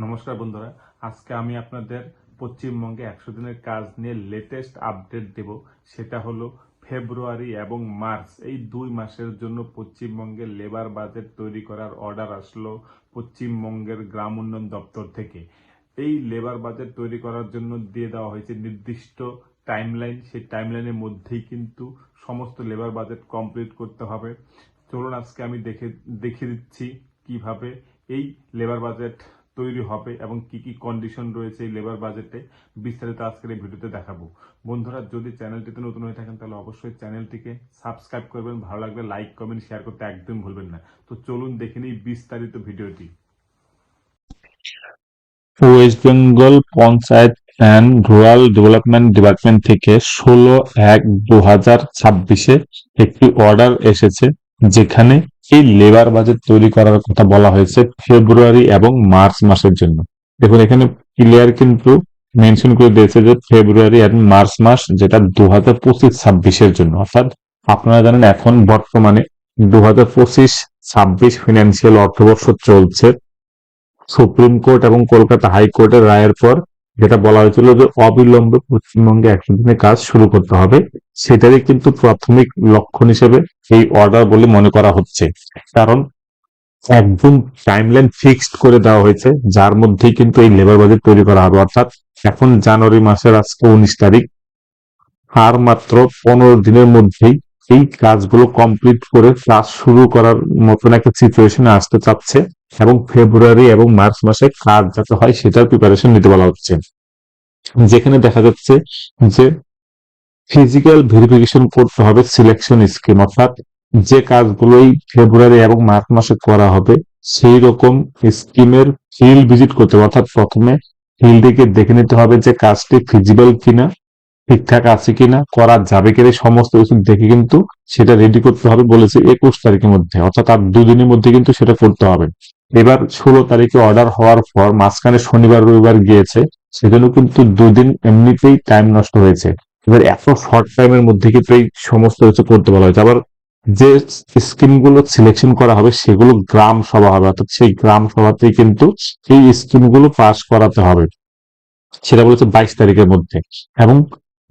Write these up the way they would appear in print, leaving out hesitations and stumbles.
নমস্কার বন্ধুরা, আজকে আমি আপনাদের পশ্চিমবঙ্গে 100 দিনের কাজ নিয়ে লেটেস্ট আপডেট দেব। সেটা হলো ফেব্রুয়ারি এবং মার্চ এই 2 মাসের জন্য পশ্চিমবঙ্গে লেবার বাজেট তৈরি করার অর্ডার আসলো পশ্চিমবঙ্গের গ্রাম উন্নয়ন দপ্তর থেকে। এই লেবার বাজেট তৈরি করার জন্য দিয়ে দেওয়া হয়েছে নির্দিষ্ট টাইমলাইন। সেই টাইমলাইনের মধ্যেই কিন্তু সমস্ত লেবার বাজেট কমপ্লিট করতে হবে। চলুন আজকে আমি দেখিয়ে দিচ্ছি কিভাবে এই লেবার বাজেট তৈরি হবে এবং কি কি কন্ডিশন রয়েছে এই লেবার বাজেটে, বিস্তারিত আজকের এই ভিডিওতে দেখাবো। বন্ধুরা, যদি চ্যানেলটিতে নতুন হয়ে থাকেন তাহলে অবশ্যই চ্যানেলটিকে সাবস্ক্রাইব করবেন, ভালো লাগলে লাইক কমেন্ট শেয়ার করতে একদম ভুলবেন না। তো চলুন দেখে নিই বিস্তারিত ভিডিওটি। West Bengal panchayat and rural development department থেকে 16/1/2026 একটি অর্ডার এসেছে, যেখানে এই লেবার বাজেট তৈরি করার কথা বলা হয়েছে ফেব্রুয়ারি এবং মার্চ মাসের জন্য। দেখুন, এখানে ক্লিয়ার কিন্তু মেনশন করে দিয়েছে যে ফেব্রুয়ারি এবং মার্চ মাস, যেটা 2025-26 জন্য। অর্থাৎ আপনারা জানেন এখন বর্তমানে 2025-26 ফিনান্সিয়াল অর্থবর্ষ চলছে। সুপ্রিম কোর্ট এবং কলকাতা হাইকোর্টের রায়ের পর যেটা বলা হয়েছিল যে অবিলম্বে পশ্চিমবঙ্গে 100 দিনের কাজ শুরু করতে হবে, সেটারই কিন্তু প্রাথমিক লক্ষণ হিসেবে এই অর্ডার বলে মনে করা হচ্ছে। কারণ একদম টাইমলাইন ফিক্সড করে দেওয়া হয়েছে, যার মধ্যেই কিন্তু এই লেবার বাজেট তৈরি করা হবে। অর্থাৎ এখন জানুয়ারি মাসের আজকে 19 তারিখ, আর মাত্র 15 দিনের মধ্যেই এই কাজগুলো কমপ্লিট করে কাজ শুরু করার মতন একটা সিচুয়েশনে আসতে চাচ্ছে, এবং ফেব্রুয়ারি এবং মার্চ মাসে কাজ যাতে হয় সেটার প্রিপারেশন নিতে বলা হচ্ছে। যেখানে দেখা যাচ্ছে যে ফিজিক্যাল ভেরিফিকেশন করতে হবে সিলেকশন স্কিম, অর্থাৎ যে কাজগুলোই ফেব্রুয়ারি এবং মার্চ মাসে করা হবে সেই রকম স্কিমের ফিল্ড ভিজিট করতে হবে। অর্থাৎ প্রথমে ফিল্ডে গিয়ে দেখে নিতে হবে যে কাজটি ফিজিবল কিনা, ঠিকঠাক আছে কিনা, করা যাবে কিনা, সমস্ত কিছু দেখে কিন্তু সেটা রেডি করতে হবে বলেছে 21 তারিখের মধ্যে। অর্থাৎ আর 2 দিনের মধ্যে কিন্তু সেটা করতে হবে। এবার 16 তারিখে অর্ডার হওয়ার পর মাঝখানে শনিবার রবিবার গিয়েছে, সেজন্য কিন্তু 2 দিন এমনিতেই টাইম নষ্ট হয়েছে। এবার এত শর্ট টাইমের মধ্যে কিন্তু এই সমস্ত কিছু করতে বলা হয়েছে। আবার যে স্কিম গুলো সিলেকশন করা হবে সেগুলো গ্রাম সভা হবে, অর্থাৎ সেই গ্রাম সভাতেই কিন্তু এই স্কিম গুলো পাস করাতে হবে। সেটা বলেছে 22 তারিখের মধ্যে। এবং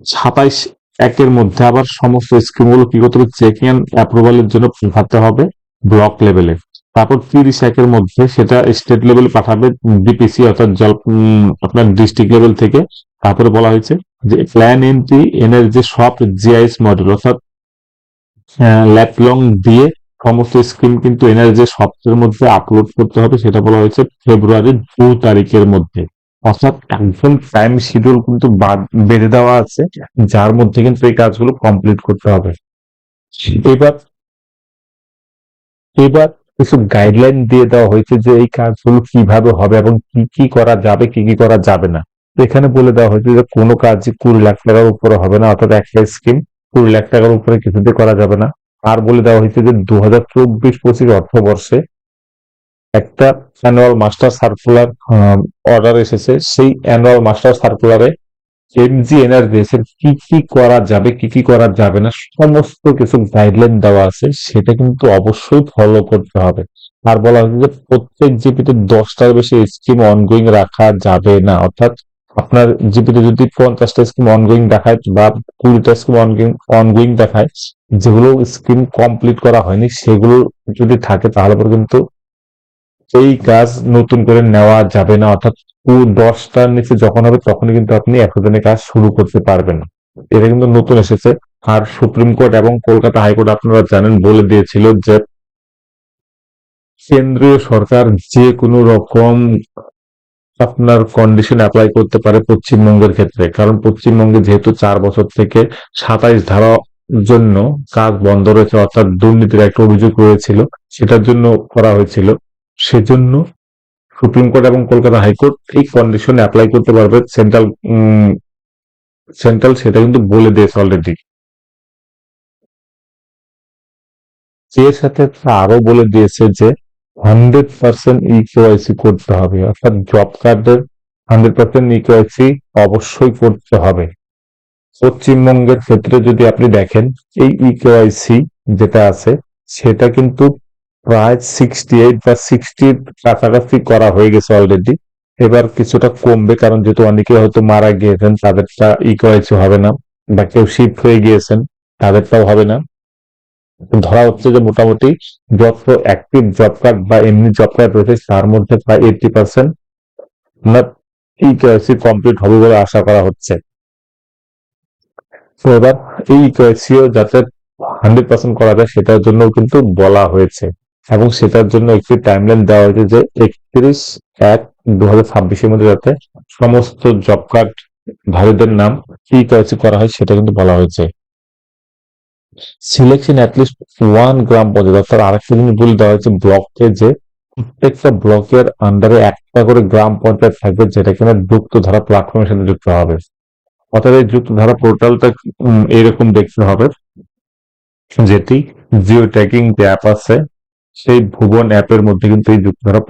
27/1-এর মধ্যে আবার সমস্ত স্কিমগুলো কি করতে হবে, চেকিং অ্যান্ড অ্যাপ্রুভালের জন্য পাঠাতে হবে ব্লক লেভেলে। তারপর 30/1-এর মধ্যে সেটা স্টেট লেভেলে পাঠাবে ডিপিসি, অর্থাৎ আপনার ডিস্ট্রিক্ট লেভেল থেকে। তারপরে বলা হয়েছে যে প্ল্যান এন্ট্রি এনের যে সব জিআইএস মডেল, অর্থাৎ ল্যাপলং দিয়ে সমস্ত স্কিম কিন্তু এনার যে সফটওয়্যার মধ্যে আপলোড করতে হবে, সেটা বলা হয়েছে ফেব্রুয়ারির 2 তারিখের মধ্যে। অর্থাৎ একদম টাইম শিডিউল কিন্তু বেঁধে দেওয়া আছে, যার মধ্যে কিন্তু এই কাজগুলো কমপ্লিট করতে হবে। এবার এবার কিছু গাইডলাইন দিয়ে দেওয়া হয়েছে যে এই কাজগুলো কিভাবে হবে এবং কি কি করা যাবে, কি কি করা যাবে না। তো এখানে বলে দেওয়া হয়েছে যে কোনো কাজই 20 লাখ টাকার উপরে হবে না, অর্থাৎ একটা স্কিম 20 লাখ টাকার উপরে কিছুতে করা যাবে না। আর বলে দেওয়া হয়েছে যে 2024-25 অর্থবর্ষে একটা অ্যানুয়াল মাস্টার সার্কুলার অর্ডার এসেছে। সেই অ্যানুয়াল মাস্টার সার্কুলারে এমজি এনার্জিস এর কি কি করা যাবে, কি কি করা যাবে না, সমস্ত কিছু গাইডলাইন দেওয়া আছে, সেটা কিন্তু অবশ্যই ফলো করতে হবে। আর বলা হয়েছে যে প্রত্যেক জিপিতে 10টার বেশি স্কিম অনগোয়িং রাখা যাবে না। অর্থাৎ আপনার জিপিতে যদি 50টা স্কিম অনগোয়িং দেখায় বা 20টা স্কিম অনগোয়িং দেখায়, যেগুলো স্কিম কমপ্লিট করা হয়নি সেগুলো যদি থাকে, তাহলে পরে কিন্তু এই কাজ নতুন করে নেওয়া যাবে না। অর্থাৎ 10টার নিচে যখন হবে তখনই কিন্তু আপনি 100 দিনের কাজ শুরু করতে পারবেন না। এটা কিন্তু নতুন এসেছে। আর সুপ্রিম কোর্ট এবং কলকাতা হাইকোর্ট আপনারা জানেন বলে দিয়েছিল যে কেন্দ্রীয় সরকার যে কোনো রকম আপনার কন্ডিশন অ্যাপ্লাই করতে পারে পশ্চিমবঙ্গের ক্ষেত্রে। কারণ পশ্চিমবঙ্গে যেহেতু 4 বছর থেকে 27 ধারা জন্য কাজ বন্ধ রয়েছে, অর্থাৎ দুর্নীতির একটা অভিযোগ রয়েছিল, সেটার জন্য করা হয়েছিল। সেজন্য সুপ্রিম কোর্ট এবং কলকাতা হাইকোর্ট এই কন্ডিশনে অ্যাপ্লাই করতে পারবে। সেন্ট্রাল সেটা কিন্তু বলে দিয়েছে অলরেডি। এর সাথে আরো বলে দিয়েছে যে 100% ইকেওয়াইসি করতে হবে, অর্থাৎ জব কার্ডের 100% ইকেওয়াইসি অবশ্যই করতে হবে। পশ্চিমবঙ্গের ক্ষেত্রে যদি আপনি দেখেন, এই ইকেওয়াইসি যেটা আছে সেটা কিন্তু প্রায় 68 বা 60-র কাছাকাছি করা হয়ে গেছে অলরেডি। এবার কিছুটা কমবে, কারণ যেহেতু অনেকে হয়তো মারা গিয়েছেন, তাদেরটা ইকোয়াইসি হবে না, বা কেউ শিফট হয়ে গিয়েছেন, তাদেরটাও হবে না। ধরা হচ্ছে যে মোটামুটি যত অ্যাক্টিভ জব কার্ড বা এমনি জব কার্ড রয়েছে তার মধ্যে প্রায় 80% আপনার ইকেওয়াইসি কমপ্লিট হবে বলে আশা করা হচ্ছে। তো এবার এই ইকেওয়াইসিও যাতে 100% করা যায় সেটার জন্য কিন্তু বলা হয়েছে, এবং সেটার জন্য একটি টাইমলাইন দেওয়া হয়েছে যে 31/1/2026 মধ্যে যাতে সমস্ত জব কার্ড ধারীদের নাম ইকেওয়াইসি করা হয় সেটা কিন্তু বলা হয়েছে। সিলেকশন অ্যাটলিস্ট 1 গ্রাম পঞ্চায়েত, অর্থাৎ আরেকটা জিনিস বলে দেওয়া হয়েছে ব্লককে, যে প্রত্যেকটা ব্লকের আন্ডারে একটা করে গ্রাম পঞ্চায়েত থাকবে, যেটা কিনা যুক্ত ধারা প্ল্যাটফর্মের সাথে যুক্ত হবে। অর্থাৎ এই যুক্ত ধারা পোর্টালটা এইরকম দেখতে হবে, যেটি জিও ট্যাগিং যে অ্যাপ আছে সেই ভুবন অ্যাপের মধ্যে কিন্তু এই যুক্ত ধারা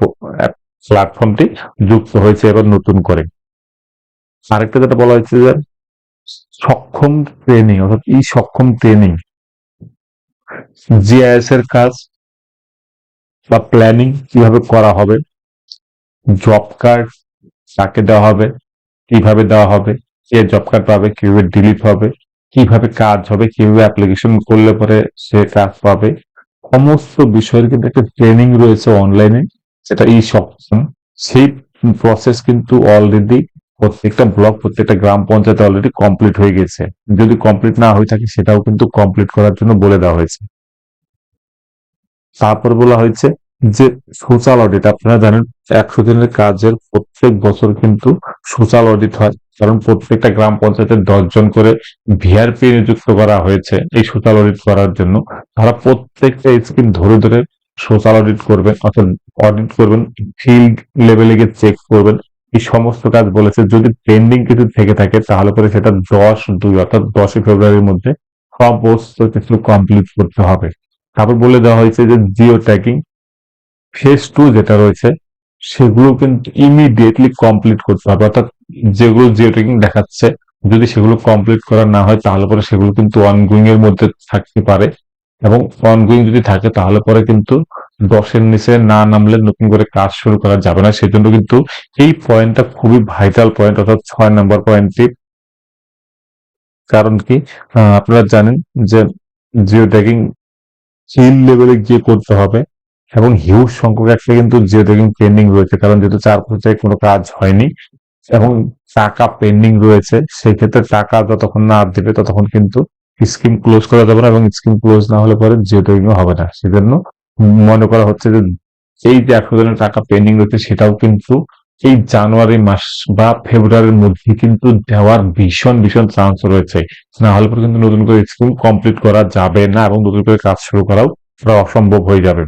প্ল্যাটফর্মটি যুক্ত হয়েছে এবার নতুন করে। আরেকটা যেটা বলা হয়েছে যে সক্ষম ট্রেনিং, অর্থাৎ এই সক্ষম ট্রেনিং জিআইএস এর কাজ বা প্ল্যানিং কিভাবে করা হবে, জব কার্ড কাকে দেওয়া হবে, কিভাবে দেওয়া হবে, কে জব কার্ড পাবে, কিভাবে ডিলিট হবে, কিভাবে কাজ হবে, কিভাবে অ্যাপ্লিকেশন করলে পরে সে কাজ পাবে, সমস্ত বিষয়ের কিন্তু একটা ট্রেনিং রয়েছে অনলাইনে, সেটা ই সক্ষম। সেই প্রসেস কিন্তু অলরেডি প্রত্যেকটা ব্লক, প্রত্যেকটা গ্রাম পঞ্চায়েত অলরেডি কমপ্লিট হয়ে গেছে। যদি কমপ্লিট না হয়ে থাকে সেটাও কিন্তু কমপ্লিট করার জন্য বলে দেওয়া হয়েছে। তারপর বলা হয়েছে যে সোশ্যাল অডিট, আপনারা জানেন 100 দিনের কাজের প্রত্যেক বছর কিন্তু সোশ্যাল অডিট হয়, কারণ প্রত্যেকটা গ্রাম পঞ্চায়েতে 10 জন করে ভিআরপি নিযুক্ত করা হয়েছে এই সোশ্যাল অডিট করার জন্য। তারা প্রত্যেকটা স্কিম ধরে ধরে সোশ্যাল অডিট করবেন, অর্থাৎ অডিট করবেন, ফিল্ড লেভেলে গিয়ে চেক করবেন। এই সমস্ত কাজ বলেছে, যদি পেন্ডিং কিছু থেকে থাকে তাহলে পরে সেটা 10/2 অর্থাৎ 10 ফেব্রুয়ারির মধ্যে সমস্ত কিছু কমপ্লিট করতে হবে। তারপর বলে দেওয়া হয়েছে যে জিও ট্যাগিং ফেজ 2 যেটা রয়েছে সেগুলো কিন্তু ইমিডিয়েটলি কমপ্লিট করতে হবে, অর্থাৎ যেগুলো জিও ট্যাগিং দেখাচ্ছে যদি সেগুলো কমপ্লিট করা না হয় তাহলে পরে সেগুলো কিন্তু অনগোয়িং এর মধ্যে থাকতে পারে, এবং অনগোয়িং যদি থাকে তাহলে পরে কিন্তু 10-এর নিচে না নামলে নতুন করে কাজ শুরু করা যাবে না। সেজন্য কিন্তু এই পয়েন্টটা খুবই ভাইটাল পয়েন্ট, অর্থাৎ 6 নম্বর পয়েন্টটি। কারণ কি, আপনারা জানেন যে জিও ট্যাগিং ফিল্ড লেভেলে গিয়ে করতে হবে, এবং হিউজ সংখ্যক একটা কিন্তু জিও ট্যাগিং পেন্ডিং রয়েছে, কারণ যেহেতু 4 পর্যায়ে কোনো কাজ হয়নি এবং টাকা পেন্ডিং রয়েছে, সেক্ষেত্রে টাকা যতক্ষণ না দেবে ততক্ষণ কিন্তু স্কিম ক্লোজ করা যাবে না, এবং স্কিম ক্লোজ না হলে পরে জিও ট্যাগিং হবে না। সেজন্য মনে করা হচ্ছে যে এই যে 100 জনের টাকা পেন্ডিং রয়েছে সেটাও কিন্তু এই জানুয়ারি মাস বা ফেব্রুয়ারির মধ্যে কিন্তু দেওয়ার ভীষণ ভীষণ চান্স রয়েছে। না হলে পরে কিন্তু নতুন করে স্কিম কমপ্লিট করা যাবে না, এবং নতুন করে কাজ শুরু করাও প্রায় অসম্ভব হয়ে যাবে।